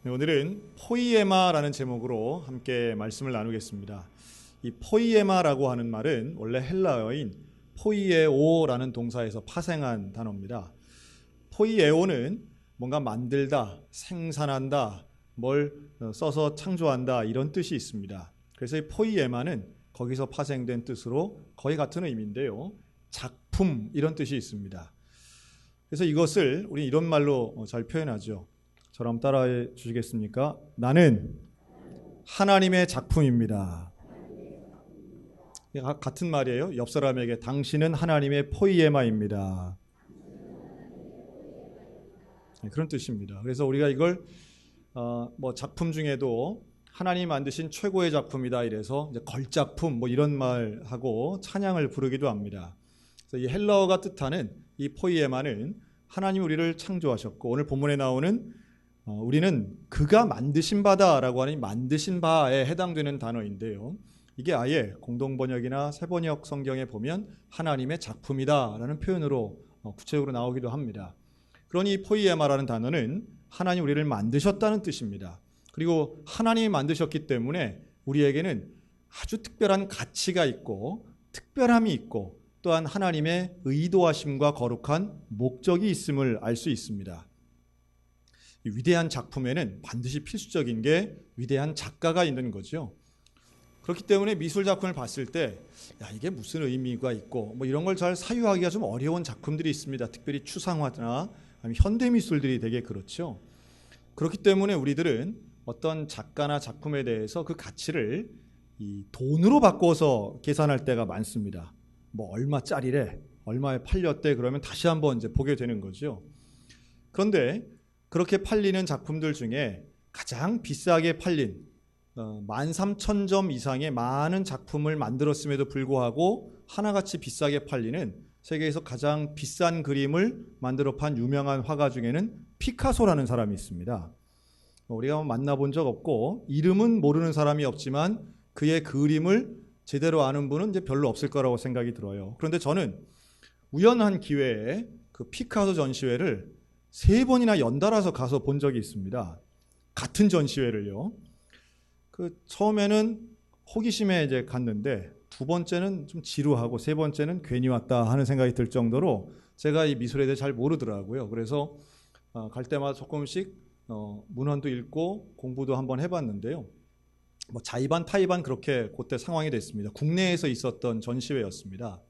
오늘은 포이에마라는 제목으로 함께 말씀을 나누겠습니다. 이 포이에마라고 하는 말은 원래 헬라어인 포이에오라는 동사에서 파생한 단어입니다. 포이에오는 뭔가 만들다, 생산한다, 뭘 써서 창조한다 이런 뜻이 있습니다. 그래서 이 포이에마는 거기서 파생된 뜻으로 거의 같은 의미인데요. 작품 이런 뜻이 있습니다. 그래서 이것을 우리 이런 말로 잘 표현하죠. 저랑 따라해 주시겠습니까? 나는 하나님의 작품입니다. 같은 말이에요. 옆 사람에게 당신은 하나님의 포이에마입니다. 그런 뜻입니다. 그래서 우리가 이걸 작품 중에도 하나님 만드신 최고의 작품이다 이래서 이제 걸작품 이런 말하고 찬양을 부르기도 합니다. 그래서 이 헬라어가 뜻하는 이 포이에마는 하나님 우리를 창조하셨고 오늘 본문에 나오는 우리는 그가 만드신 바다라고 하는 만드신 바에 해당되는 단어인데요. 이게 아예 공동번역이나 새번역 성경에 보면 하나님의 작품이다라는 표현으로 구체적으로 나오기도 합니다. 그러니 포이에마라는 단어는 하나님 우리를 만드셨다는 뜻입니다. 그리고 하나님이 만드셨기 때문에 우리에게는 아주 특별한 가치가 있고 특별함이 있고 또한 하나님의 의도하심과 거룩한 목적이 있음을 알 수 있습니다. 이 위대한 작품에는 반드시 필수적인 게 위대한 작가가 있는 거죠. 그렇기 때문에 미술 작품을 봤을 때 이게 무슨 의미가 있고 이런 걸 잘 사유하기가 좀 어려운 작품들이 있습니다. 특별히 추상화나 아니면 현대 미술들이 되게 그렇죠. 그렇기 때문에 우리들은 어떤 작가나 작품에 대해서 그 가치를 이 돈으로 바꿔서 계산할 때가 많습니다. 얼마짜리래, 얼마에 팔렸대 그러면 다시 한번 이제 보게 되는 거죠. 그런데 그렇게 팔리는 작품들 중에 가장 비싸게 팔린 13,000점 이상의 많은 작품을 만들었음에도 불구하고 하나같이 비싸게 팔리는 세계에서 가장 비싼 그림을 만들어 판 유명한 화가 중에는 피카소라는 사람이 있습니다. 우리가 만나본 적 없고 이름은 모르는 사람이 없지만 그의 그림을 제대로 아는 분은 이제 별로 없을 거라고 생각이 들어요. 그런데 저는 우연한 기회에 그 피카소 전시회를 3번이나 연달아서 가서 본 적이 있습니다. 같은 전시회를요. 처음에는 호기심에 이제 갔는데 2번째는 좀 지루하고 3번째는 괜히 왔다 하는 생각이 들 정도로 제가 이 미술에 대해 잘 모르더라고요. 그래서 갈 때마다 조금씩 문헌도 읽고 공부도 한번 해봤는데요. 자의반 타의반 그렇게 그때 상황이 됐습니다. 국내에서 있었던 전시회였습니다.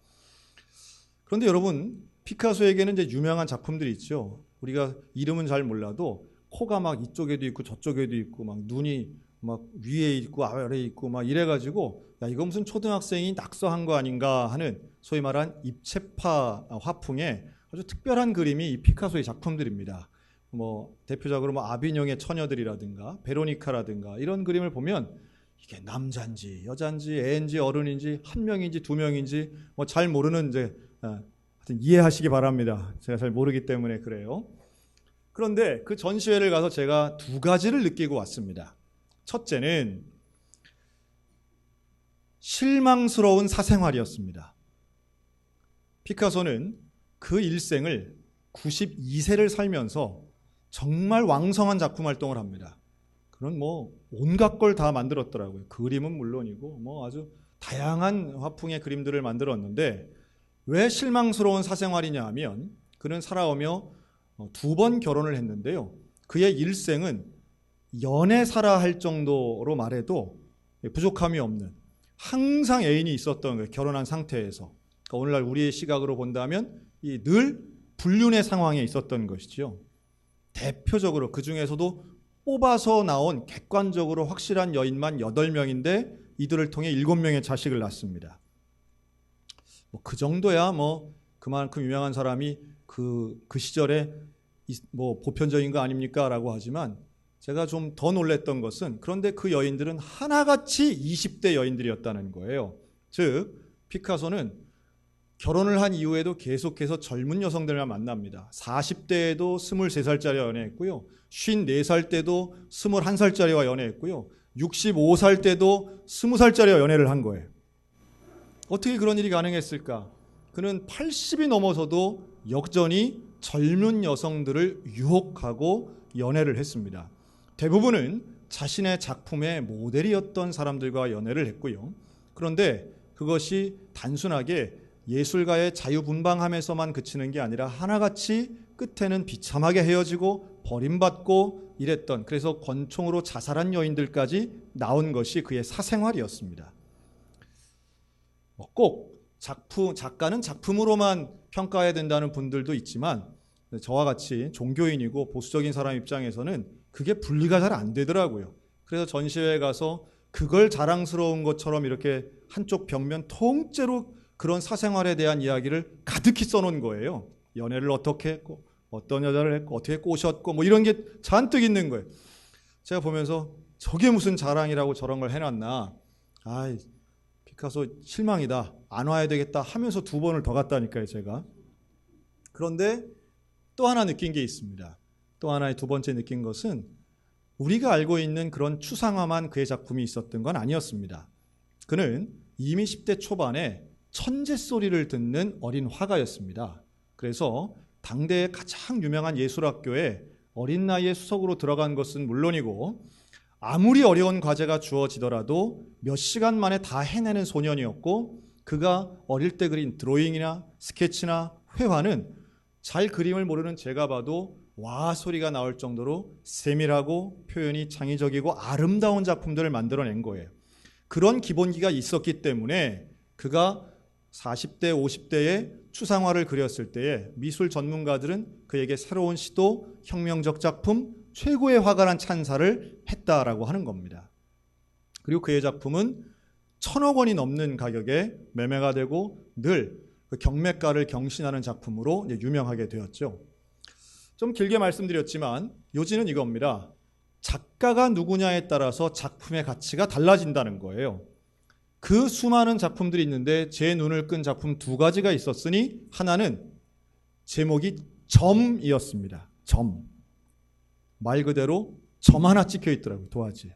그런데 여러분 피카소에게는 이제 유명한 작품들이 있죠. 우리가 이름은 잘 몰라도 코가 막 이쪽에도 있고 저쪽에도 있고 막 눈이 막 위에 있고 아래에 있고 막 이래가지고 이거 무슨 초등학생이 낙서한 거 아닌가 하는 소위 말한 입체파 화풍의 아주 특별한 그림이 이 피카소의 작품들입니다. 대표적으로 아비뇽의 처녀들이라든가 베로니카라든가 이런 그림을 보면 이게 남자인지 여자인지 애인지 어른인지 한 명인지 두 명인지 잘 모르는 이제 하여튼 이해하시기 바랍니다. 제가 잘 모르기 때문에 그래요. 그런데 그 전시회를 가서 제가 2가지를 느끼고 왔습니다. 첫째는 실망스러운 사생활이었습니다. 피카소는 그 일생을 92세를 살면서 정말 왕성한 작품 활동을 합니다. 그런 온갖 걸 다 만들었더라고요. 그림은 물론이고 아주 다양한 화풍의 그림들을 만들었는데 왜 실망스러운 사생활이냐 하면 그는 살아오며 2번 결혼을 했는데요. 그의 일생은 연애사라 할 정도로 말해도 부족함이 없는 항상 애인이 있었던 거예요. 결혼한 상태에서. 그러니까 오늘날 우리의 시각으로 본다면 늘 불륜의 상황에 있었던 것이죠. 대표적으로 그 중에서도 뽑아서 나온 객관적으로 확실한 여인만 8명인데 이들을 통해 7명의 자식을 낳습니다. 그 정도야 그만큼 유명한 사람이 그 시절에 보편적인 거 아닙니까? 라고 하지만 제가 좀 더 놀랬던 것은 그런데 그 여인들은 하나같이 20대 여인들이었다는 거예요. 즉 피카소는 결혼을 한 이후에도 계속해서 젊은 여성들만 만납니다. 40대에도 23살짜리와 연애했고요. 54살 때도 21살짜리와 연애했고요. 65살 때도 20살짜리와 연애를 한 거예요. 어떻게 그런 일이 가능했을까? 그는 80이 넘어서도 여전히 젊은 여성들을 유혹하고 연애를 했습니다. 대부분은 자신의 작품의 모델이었던 사람들과 연애를 했고요. 그런데 그것이 단순하게 예술가의 자유분방함에서만 그치는 게 아니라 하나같이 끝에는 비참하게 헤어지고 버림받고 이랬던, 그래서 권총으로 자살한 여인들까지 나온 것이 그의 사생활이었습니다. 꼭 작가는 작품으로만 평가해야 된다는 분들도 있지만 저와 같이 종교인이고 보수적인 사람 입장에서는 그게 분리가 잘 안 되더라고요. 그래서 전시회에 가서 그걸 자랑스러운 것처럼 이렇게 한쪽 벽면 통째로 그런 사생활에 대한 이야기를 가득히 써놓은 거예요. 연애를 어떻게 했고 어떤 여자를 했고 어떻게 꼬셨고 뭐 이런 게 잔뜩 있는 거예요. 제가 보면서 저게 무슨 자랑이라고 저런 걸 해놨나. 아이, 피카소 실망이다. 안 와야 되겠다 하면서 2번을 더 갔다니까요, 제가. 그런데 또 하나 느낀 게 있습니다. 또 하나의 2번째 느낀 것은 우리가 알고 있는 그런 추상화만 그의 작품이 있었던 건 아니었습니다. 그는 이미 10대 초반에 천재 소리를 듣는 어린 화가였습니다. 그래서 당대의 가장 유명한 예술학교에 어린 나이에 수석으로 들어간 것은 물론이고 아무리 어려운 과제가 주어지더라도 몇 시간 만에 다 해내는 소년이었고, 그가 어릴 때 그린 드로잉이나 스케치나 회화는 잘 그림을 모르는 제가 봐도 와 소리가 나올 정도로 세밀하고 표현이 창의적이고 아름다운 작품들을 만들어낸 거예요. 그런 기본기가 있었기 때문에 그가 40대, 50대에 추상화를 그렸을 때에 미술 전문가들은 그에게 새로운 시도, 혁명적 작품, 최고의 화가란 찬사를 했다라고 하는 겁니다. 그리고 그의 작품은 1,000억 원이 넘는 가격에 매매가 되고 늘 그 경매가를 경신하는 작품으로 유명하게 되었죠. 좀 길게 말씀드렸지만 요지는 이겁니다. 작가가 누구냐에 따라서 작품의 가치가 달라진다는 거예요. 그 수많은 작품들이 있는데 제 눈을 끈 작품 2가지가 있었으니 하나는 제목이 점이었습니다. 점. 말 그대로 점 하나 찍혀 있더라고요. 도화지에.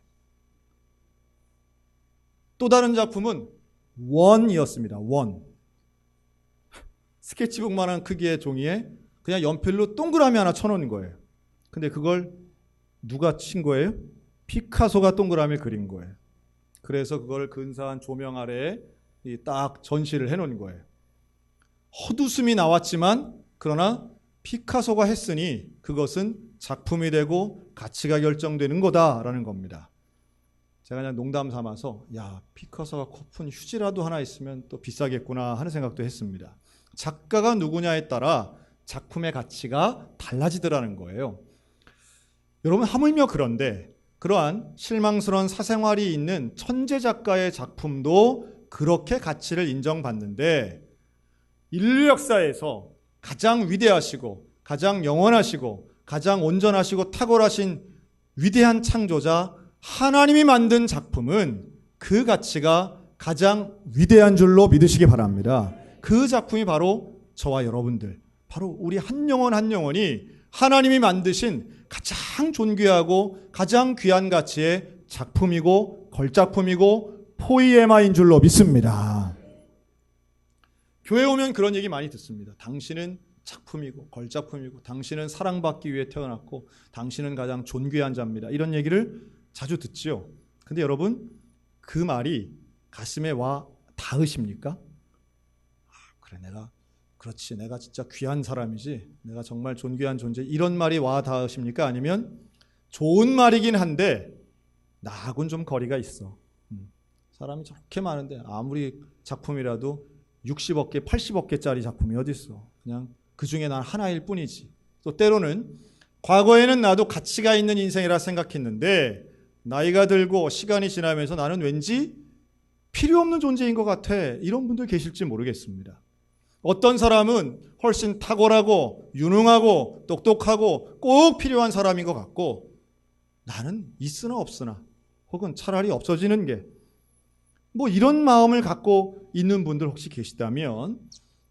또 다른 작품은 원이었습니다. 원. 스케치북만한 크기의 종이에 그냥 연필로 동그라미 하나 쳐놓은 거예요. 근데 그걸 누가 친 거예요? 피카소가 동그라미를 그린 거예요. 그래서 그걸 근사한 조명 아래에 딱 전시를 해놓은 거예요. 헛웃음이 나왔지만 그러나 피카소가 했으니 그것은 작품이 되고 가치가 결정되는 거다라는 겁니다. 제가 그냥 농담 삼아서 야, 피카소가 코푼 휴지라도 하나 있으면 또 비싸겠구나 하는 생각도 했습니다. 작가가 누구냐에 따라 작품의 가치가 달라지더라는 거예요. 여러분, 하물며 그런데 그러한 실망스러운 사생활이 있는 천재 작가의 작품도 그렇게 가치를 인정받는데, 인류 역사에서 가장 위대하시고 가장 영원하시고 가장 온전하시고 탁월하신 위대한 창조자 하나님이 만든 작품은 그 가치가 가장 위대한 줄로 믿으시기 바랍니다. 그 작품이 바로 저와 여러분들, 바로 우리 한 영혼 한 영혼이 하나님이 만드신 가장 존귀하고 가장 귀한 가치의 작품이고 걸작품이고 포이에마인 줄로 믿습니다. 교회 오면 그런 얘기 많이 듣습니다. 당신은 작품이고 걸작품이고 당신은 사랑받기 위해 태어났고 당신은 가장 존귀한 자입니다. 이런 얘기를 자주 듣지요. 근데 여러분, 그 말이 가슴에 와 닿으십니까? 그래, 그렇지, 내가 진짜 귀한 사람이지, 내가 정말 존귀한 존재, 이런 말이 와 닿으십니까? 아니면 좋은 말이긴 한데 나하고는 좀 거리가 있어, 사람이 저렇게 많은데 아무리 작품이라도 60억 개, 80억 개짜리 작품이 어디 있어, 그냥 그 중에 난 하나일 뿐이지. 또 때로는 과거에는 나도 가치가 있는 인생이라 생각했는데 나이가 들고 시간이 지나면서 나는 왠지 필요 없는 존재인 것 같아, 이런 분들 계실지 모르겠습니다. 어떤 사람은 훨씬 탁월하고 유능하고 똑똑하고 꼭 필요한 사람인 것 같고, 나는 있으나 없으나 혹은 차라리 없어지는 게, 뭐 이런 마음을 갖고 있는 분들 혹시 계시다면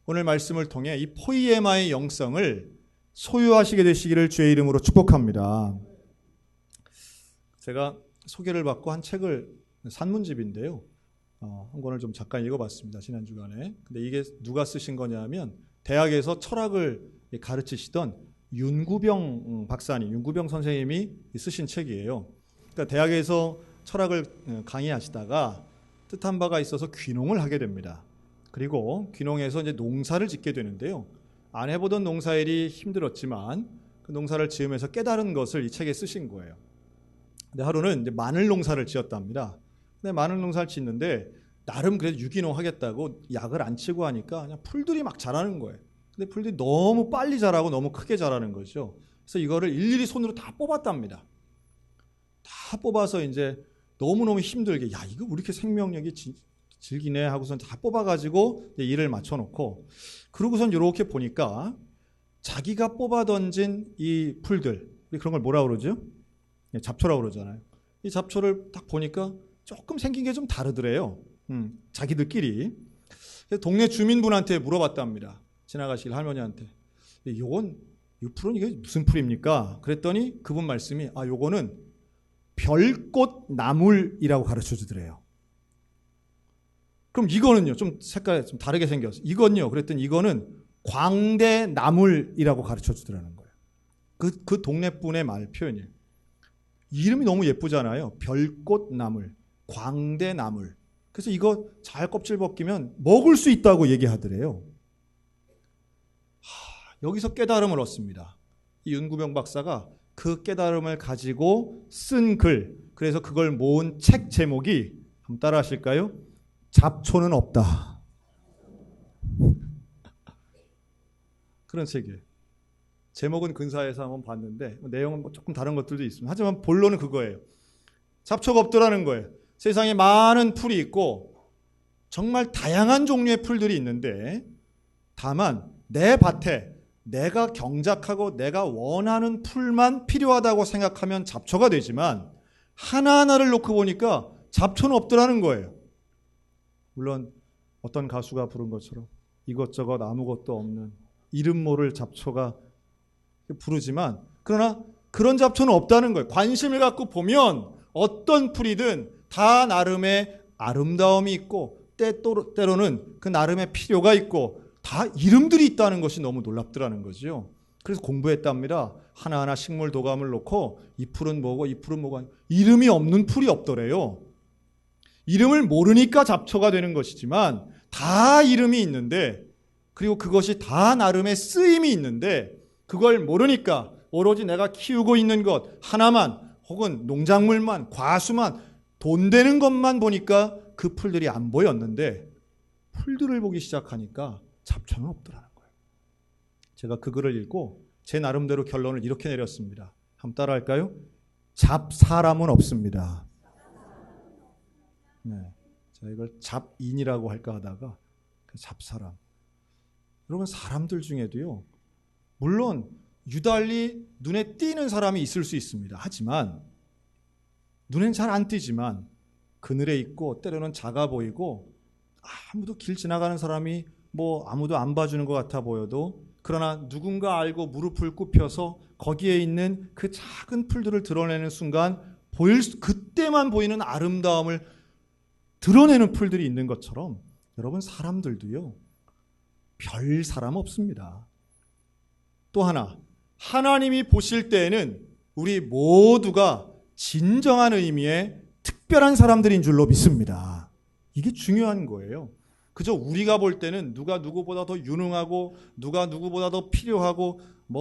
오늘 말씀을 통해 이 포이에마의 영성을 소유하시게 되시기를 주의 이름으로 축복합니다. 제가 소개를 받고 한 책을, 산문집인데요, 한 권을 좀 잠깐 읽어봤습니다, 지난 주간에. 근데 이게 누가 쓰신 거냐면 대학에서 철학을 가르치시던 윤구병 박사님, 윤구병 선생님이 쓰신 책이에요. 그러니까 대학에서 철학을 강의하시다가 뜻한 바가 있어서 귀농을 하게 됩니다. 그리고 귀농해서 이제 농사를 짓게 되는데요. 안 해보던 농사일이 힘들었지만 그 농사를 지으면서 깨달은 것을 이 책에 쓰신 거예요. 근데 하루는 이제 마늘 농사를 지었답니다. 근데 마늘 농사를 짓는데 나름 그래도 유기농 하겠다고 약을 안 치고 하니까 그냥 풀들이 막 자라는 거예요. 근데 풀들이 너무 빨리 자라고 너무 크게 자라는 거죠. 그래서 이거를 일일이 손으로 다 뽑았답니다. 다 뽑아서 이제 너무너무 힘들게, 야, 이거 왜 이렇게 생명력이 질기네 하고선 다 뽑아가지고 일을 맞춰놓고, 그러고선 이렇게 보니까 자기가 뽑아 던진 이 풀들, 그런 걸 뭐라 그러죠? 잡초라고 그러잖아요. 이 잡초를 딱 보니까 조금 생긴 게 좀 다르더래요. 자기들끼리. 그래서 동네 주민분한테 물어봤답니다. 지나가실 할머니한테. 이 풀은 이게 무슨 풀입니까? 그랬더니 그분 말씀이, 요거는 별꽃 나물이라고 가르쳐 주더래요. 그럼 이거는요, 좀 색깔이 좀 다르게 생겼어요. 이건요, 그랬더니 이거는 광대나물이라고 가르쳐 주더라는 거예요. 그 동네 분의 말 표현이에요. 이름이 너무 예쁘잖아요. 별꽃나물, 광대나물. 그래서 이거 잘 껍질 벗기면 먹을 수 있다고 얘기하더래요. 여기서 깨달음을 얻습니다. 이 윤구병 박사가 그 깨달음을 가지고 쓴 글, 그래서 그걸 모은 책 제목이, 한번 따라 하실까요? 잡초는 없다. 그런 책이에요. 제목은 근사해서 한번 봤는데 내용은 조금 다른 것들도 있습니다. 하지만 본론은 그거예요. 잡초가 없더라는 거예요. 세상에 많은 풀이 있고 정말 다양한 종류의 풀들이 있는데, 다만 내 밭에 내가 경작하고 내가 원하는 풀만 필요하다고 생각하면 잡초가 되지만, 하나하나를 놓고 보니까 잡초는 없더라는 거예요. 물론 어떤 가수가 부른 것처럼 이것저것 아무것도 없는 이름 모를 잡초가 부르지만, 그러나 그런 잡초는 없다는 거예요. 관심을 갖고 보면 어떤 풀이든 다 나름의 아름다움이 있고 때로는 그 나름의 필요가 있고 다 이름들이 있다는 것이 너무 놀랍더라는 거죠. 그래서 공부했답니다. 하나하나 식물 도감을 놓고 이 풀은 뭐고 이 풀은 뭐고, 이름이 없는 풀이 없더래요. 이름을 모르니까 잡초가 되는 것이지만 다 이름이 있는데, 그리고 그것이 다 나름의 쓰임이 있는데, 그걸 모르니까 오로지 내가 키우고 있는 것 하나만, 혹은 농작물만, 과수만, 돈 되는 것만 보니까 그 풀들이 안 보였는데, 풀들을 보기 시작하니까 잡초는 없더라는 거예요. 제가 그 글을 읽고 제 나름대로 결론을 이렇게 내렸습니다. 한번 따라 할까요? 잡사람은 없습니다. 네, 제가 이걸 잡인이라고 할까 하다가 잡사람. 여러분, 사람들 중에도요, 물론 유달리 눈에 띄는 사람이 있을 수 있습니다. 하지만 눈엔 잘 안 띄지만 그늘에 있고 때로는 작아 보이고 아무도 길 지나가는 사람이 아무도 안 봐주는 것 같아 보여도, 그러나 누군가 알고 무릎을 굽혀서 거기에 있는 그 작은 풀들을 드러내는 순간 그때만 보이는 아름다움을 드러내는 풀들이 있는 것처럼, 여러분, 사람들도요, 별 사람 없습니다. 또 하나, 하나님이 보실 때에는 우리 모두가 진정한 의미의 특별한 사람들인 줄로 믿습니다. 이게 중요한 거예요. 그저 우리가 볼 때는 누가 누구보다 더 유능하고 누가 누구보다 더 필요하고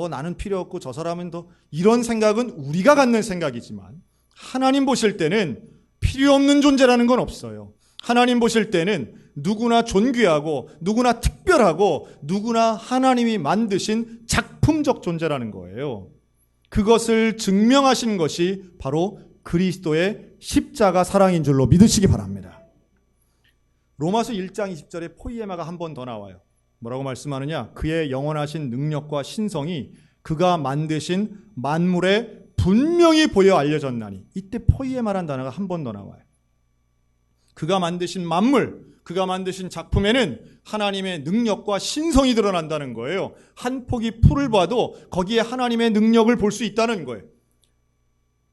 나는 필요 없고 저 사람은 더, 이런 생각은 우리가 갖는 생각이지만, 하나님 보실 때는 필요 없는 존재라는 건 없어요. 하나님 보실 때는 누구나 존귀하고 누구나 특별하고 누구나 하나님이 만드신 작품적 존재라는 거예요. 그것을 증명하신 것이 바로 그리스도의 십자가 사랑인 줄로 믿으시기 바랍니다. 로마서 1장 20절에 포이에마가 한 번 더 나와요. 뭐라고 말씀하느냐? 그의 영원하신 능력과 신성이 그가 만드신 만물에 분명히 보여 알려졌나니. 이때 포이에마라는 단어가 한 번 더 나와요. 그가 만드신 만물, 그가 만드신 작품에는 하나님의 능력과 신성이 드러난다는 거예요. 한 포기 풀을 봐도 거기에 하나님의 능력을 볼 수 있다는 거예요.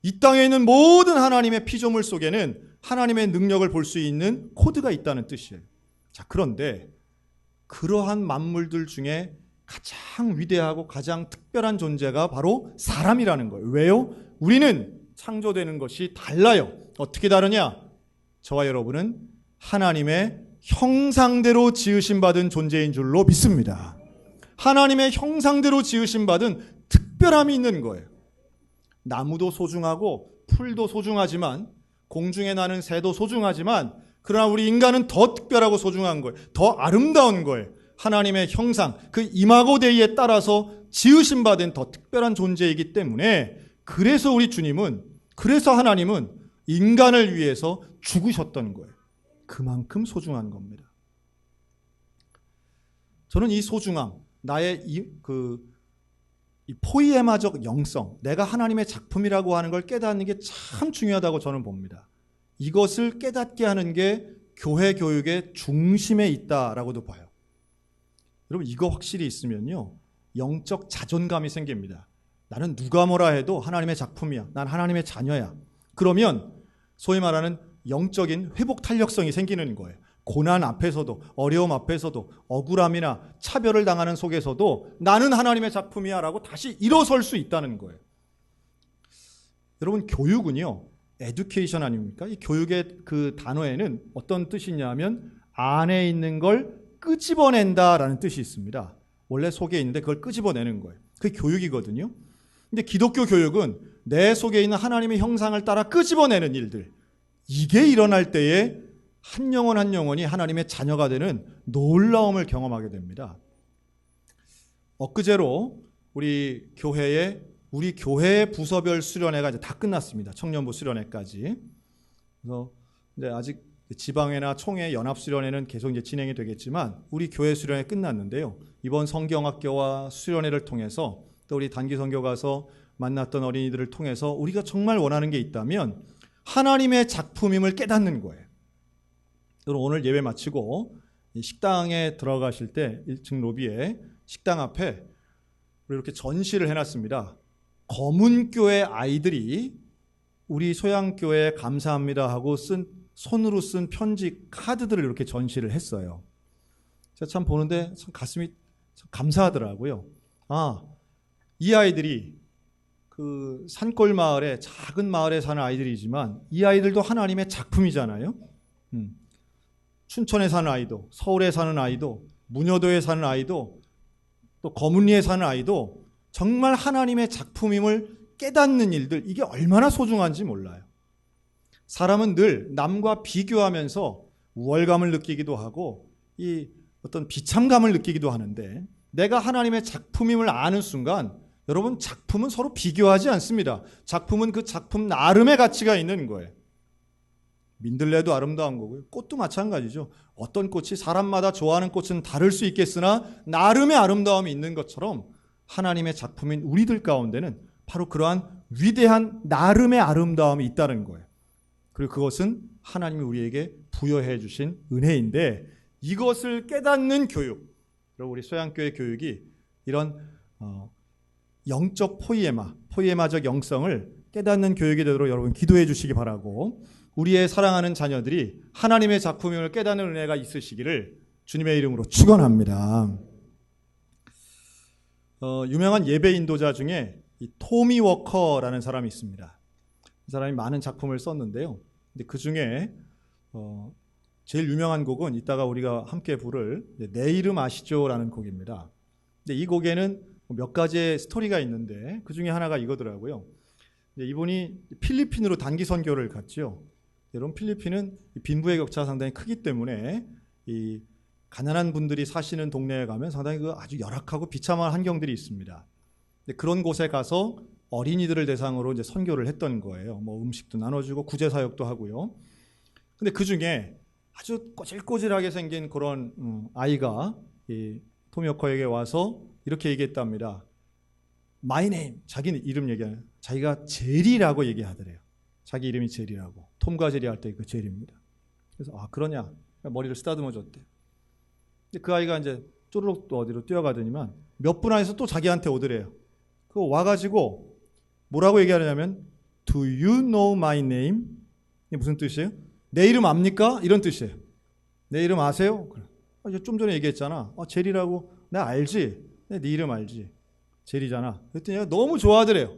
이 땅에 있는 모든 하나님의 피조물 속에는 하나님의 능력을 볼 수 있는 코드가 있다는 뜻이에요. 자, 그런데 그러한 만물들 중에 가장 위대하고 가장 특별한 존재가 바로 사람이라는 거예요. 왜요? 우리는 창조되는 것이 달라요. 어떻게 다르냐? 저와 여러분은 하나님의 형상대로 지으심 받은 존재인 줄로 믿습니다. 하나님의 형상대로 지으심 받은 특별함이 있는 거예요. 나무도 소중하고 풀도 소중하지만, 공중에 나는 새도 소중하지만, 그러나 우리 인간은 더 특별하고 소중한 거예요. 더 아름다운 거예요. 하나님의 형상, 그 이마고 데이에 따라서 지으심 받은 더 특별한 존재이기 때문에, 그래서 우리 주님은, 그래서 하나님은 인간을 위해서 죽으셨던 거예요. 그만큼 소중한 겁니다. 저는 이 소중함, 나의 이 포이에마적 영성, 내가 하나님의 작품이라고 하는 걸 깨닫는 게 참 중요하다고 저는 봅니다. 이것을 깨닫게 하는 게 교회 교육의 중심에 있다라고도 봐요. 여러분, 이거 확실히 있으면요, 영적 자존감이 생깁니다. 나는 누가 뭐라 해도 하나님의 작품이야. 난 하나님의 자녀야. 그러면 소위 말하는 영적인 회복 탄력성이 생기는 거예요. 고난 앞에서도, 어려움 앞에서도, 억울함이나 차별을 당하는 속에서도 나는 하나님의 작품이야 라고 다시 일어설 수 있다는 거예요. 여러분, 교육은요, 에듀케이션 아닙니까? 이 교육의 그 단어에는 어떤 뜻이 있냐면 안에 있는 걸 끄집어낸다라는 뜻이 있습니다. 원래 속에 있는데 그걸 끄집어내는 거예요. 그게 교육이거든요. 근데 기독교 교육은 내 속에 있는 하나님의 형상을 따라 끄집어내는 일들, 이게 일어날 때에 한 영혼 한 영혼이 하나님의 자녀가 되는 놀라움을 경험하게 됩니다. 엊그제로 우리 교회 부서별 수련회가 이제 다 끝났습니다. 청년부 수련회까지. 그래서 이제 아직 지방회나 총회 연합 수련회는 계속 이제 진행이 되겠지만 우리 교회 수련회 끝났는데요. 이번 성경학교와 수련회를 통해서 또 우리 단기 선교 가서 만났던 어린이들을 통해서 우리가 정말 원하는 게 있다면 하나님의 작품임을 깨닫는 거예요. 여러분, 오늘 예배 마치고 식당에 들어가실 때 1층 로비에 식당 앞에 이렇게 전시를 해놨습니다. 검은교회 아이들이 우리 소양교회에 감사합니다 하고 손으로 쓴 편지 카드들을 이렇게 전시를 했어요. 제가 참 보는데 참 가슴이 참 감사하더라고요. 이 아이들이 그 산골 마을에, 작은 마을에 사는 아이들이지만 이 아이들도 하나님의 작품이잖아요. 춘천에 사는 아이도, 서울에 사는 아이도, 문여도에 사는 아이도, 또 거문리에 사는 아이도 정말 하나님의 작품임을 깨닫는 일들, 이게 얼마나 소중한지 몰라요. 사람은 늘 남과 비교하면서 우월감을 느끼기도 하고 이 어떤 비참감을 느끼기도 하는데, 내가 하나님의 작품임을 아는 순간 여러분, 작품은 서로 비교하지 않습니다. 작품은 그 작품 나름의 가치가 있는 거예요. 민들레도 아름다운 거고요. 꽃도 마찬가지죠. 어떤 꽃이 사람마다 좋아하는 꽃은 다를 수 있겠으나 나름의 아름다움이 있는 것처럼 하나님의 작품인 우리들 가운데는 바로 그러한 위대한 나름의 아름다움이 있다는 거예요. 그리고 그것은 하나님이 우리에게 부여해 주신 은혜인데, 이것을 깨닫는 교육, 그리고 우리 소양교회 교육이 이런 영적 포이에마적 영성을 깨닫는 교육이 되도록 여러분 기도해 주시기 바라고, 우리의 사랑하는 자녀들이 하나님의 작품임을 깨닫는 은혜가 있으시기를 주님의 이름으로 축원합니다. 유명한 예배 인도자 중에 이 토미 워커라는 사람이 있습니다. 이 사람이 많은 작품을 썼는데요. 근데 그 중에 제일 유명한 곡은 이따가 우리가 함께 부를 내 이름 아시죠라는 곡입니다. 근데 이 곡에는 몇 가지의 스토리가 있는데 그 중에 하나가 이거더라고요. 이분이 필리핀으로 단기 선교를 갔죠. 여러분, 필리핀은 빈부의 격차가 상당히 크기 때문에 이 가난한 분들이 사시는 동네에 가면 상당히 그 아주 열악하고 비참한 환경들이 있습니다. 근데 그런 곳에 가서 어린이들을 대상으로 이제 선교를 했던 거예요. 뭐 음식도 나눠주고 구제 사역도 하고요. 근데 그 중에 아주 꼬질꼬질하게 생긴 그런 아이가 이 토미 워커에게 와서 이렇게 얘기했답니다. My name, 자기 이름 얘기하는, 자기가 제리라고 얘기하더래요. 자기 이름이 제리라고. 톰과 제리 할 때 그 제리입니다. 그래서 그러냐? 머리를 쓰다듬어 줬대. 근데 그 아이가 이제 쪼르륵 또 어디로 뛰어가더니만 몇 분 안에서 또 자기한테 오더래요. 그거 와가지고 뭐라고 얘기하냐면 Do you know my name? 이게 무슨 뜻이에요? 내 이름 압니까? 이런 뜻이에요. 내 이름 아세요? 좀 전에 얘기했잖아. 제리라고. 내가 알지? 네 이름 알지? 제리잖아. 그랬더니 얘가 너무 좋아하더래요.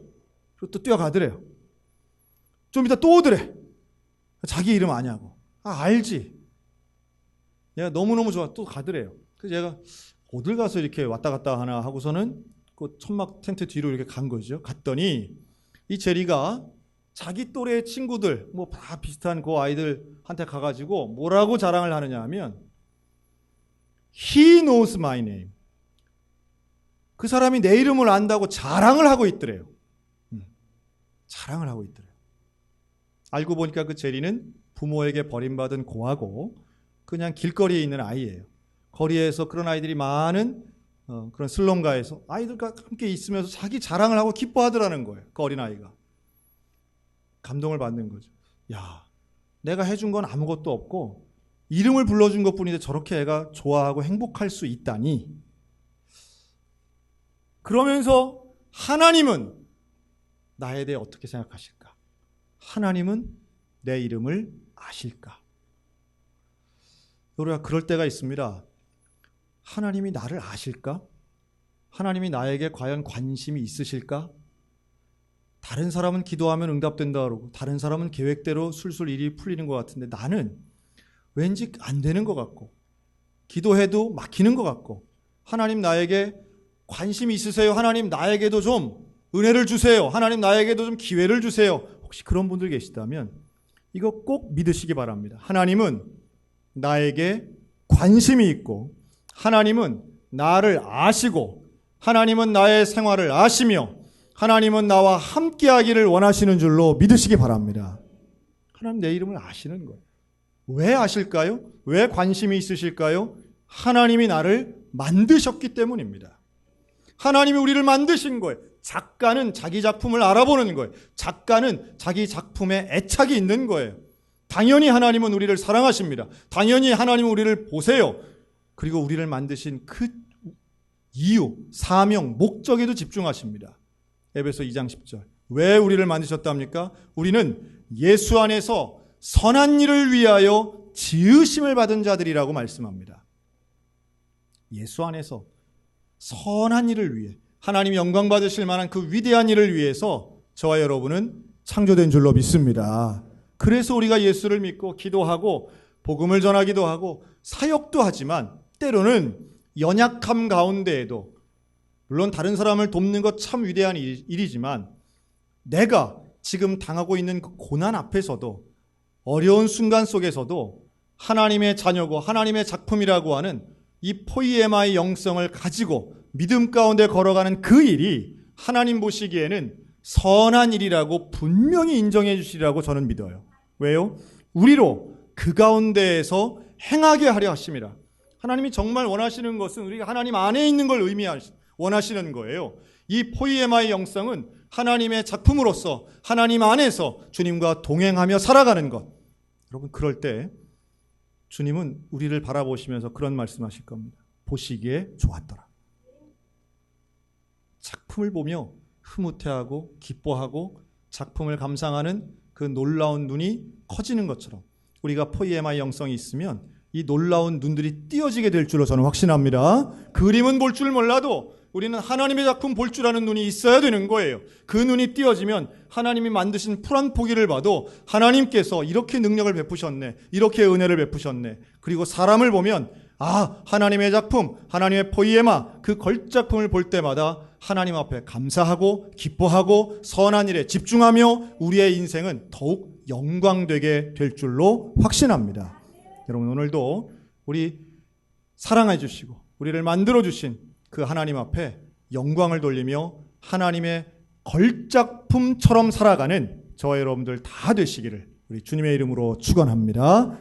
그리고 또 뛰어가더래요. 좀 이따 또 오더래. 자기 이름 아냐고. 알지. 얘가 너무너무 좋아. 또 가더래요. 그래서 얘가 어딜 가서 이렇게 왔다 갔다 하나 하고서는 그 천막 텐트 뒤로 이렇게 간 거죠. 갔더니 이 제리가 자기 또래 친구들 뭐 다 비슷한 그 아이들한테 가가지고 뭐라고 자랑을 하느냐 하면 He knows my name. 그 사람이 내 이름을 안다고 자랑을 하고 있더래요. 자랑을 하고 있더래요. 알고 보니까 그 제리는 부모에게 버림받은 고아고 그냥 길거리에 있는 아이예요. 거리에서 그런 아이들이 많은 그런 슬럼가에서 아이들과 함께 있으면서 자기 자랑을 하고 기뻐하더라는 거예요. 그 어린아이가. 감동을 받는 거죠. 야, 내가 해준 건 아무것도 없고 이름을 불러준 것뿐인데 저렇게 애가 좋아하고 행복할 수 있다니. 그러면서 하나님은 나에 대해 어떻게 생각하실까? 하나님은 내 이름을 아실까? 우리가 그럴 때가 있습니다. 하나님이 나를 아실까? 하나님이 나에게 과연 관심이 있으실까? 다른 사람은 기도하면 응답된다 그러고 다른 사람은 계획대로 술술 일이 풀리는 것 같은데 나는 왠지 안 되는 것 같고 기도해도 막히는 것 같고 하나님 나에게 관심이 있으세요? 하나님 나에게도 좀 은혜를 주세요. 하나님 나에게도 좀 기회를 주세요. 혹시 그런 분들 계시다면 이거 꼭 믿으시기 바랍니다. 하나님은 나에게 관심이 있고 하나님은 나를 아시고 하나님은 나의 생활을 아시며 하나님은 나와 함께하기를 원하시는 줄로 믿으시기 바랍니다. 하나님 내 이름을 아시는 거예요. 왜 아실까요? 왜 관심이 있으실까요? 하나님이 나를 만드셨기 때문입니다. 하나님이 우리를 만드신 거예요. 작가는 자기 작품을 알아보는 거예요. 작가는 자기 작품에 애착이 있는 거예요. 당연히 하나님은 우리를 사랑하십니다. 당연히 하나님은 우리를 보세요. 그리고 우리를 만드신 그 이유, 사명, 목적에도 집중하십니다. 에베소 2장 10절. 왜 우리를 만드셨답니까? 우리는 예수 안에서 선한 일을 위하여 지으심을 받은 자들이라고 말씀합니다. 예수 안에서 선한 일을 위해 하나님이 영광 받으실 만한 그 위대한 일을 위해서 저와 여러분은 창조된 줄로 믿습니다. 그래서 우리가 예수를 믿고 기도하고 복음을 전하기도 하고 사역도 하지만 때로는 연약함 가운데에도 물론 다른 사람을 돕는 것 참 위대한 일이지만 내가 지금 당하고 있는 그 고난 앞에서도 어려운 순간 속에서도 하나님의 자녀고 하나님의 작품이라고 하는 이 포이에마의 영성을 가지고 믿음 가운데 걸어가는 그 일이 하나님 보시기에는 선한 일이라고 분명히 인정해 주시리라고 저는 믿어요. 왜요? 우리로 그 가운데에서 행하게 하려 하심이라. 하나님이 정말 원하시는 것은 우리가 하나님 안에 있는 걸 원하시는 거예요. 이 포이에마의 영성은 하나님의 작품으로서 하나님 안에서 주님과 동행하며 살아가는 것. 여러분 그럴 때 주님은 우리를 바라보시면서 그런 말씀하실 겁니다. 보시기에 좋았더라. 작품을 보며 흐뭇해하고 기뻐하고 작품을 감상하는 그 놀라운 눈이 커지는 것처럼 우리가 포이에마의 영성이 있으면 이 놀라운 눈들이 띄어지게 될 줄로 저는 확신합니다. 그림은 볼 줄 몰라도 우리는 하나님의 작품 볼 줄 아는 눈이 있어야 되는 거예요. 그 눈이 띄어지면 하나님이 만드신 풀 한 포기를 봐도 하나님께서 이렇게 능력을 베푸셨네, 이렇게 은혜를 베푸셨네. 그리고 사람을 보면 하나님의 작품, 하나님의 포이에마 그 걸작품을 볼 때마다 하나님 앞에 감사하고 기뻐하고 선한 일에 집중하며 우리의 인생은 더욱 영광되게 될 줄로 확신합니다. 여러분 오늘도 우리 사랑해 주시고 우리를 만들어 주신 그 하나님 앞에 영광을 돌리며 하나님의 걸작품처럼 살아가는 저와 여러분들 다 되시기를 우리 주님의 이름으로 축원합니다.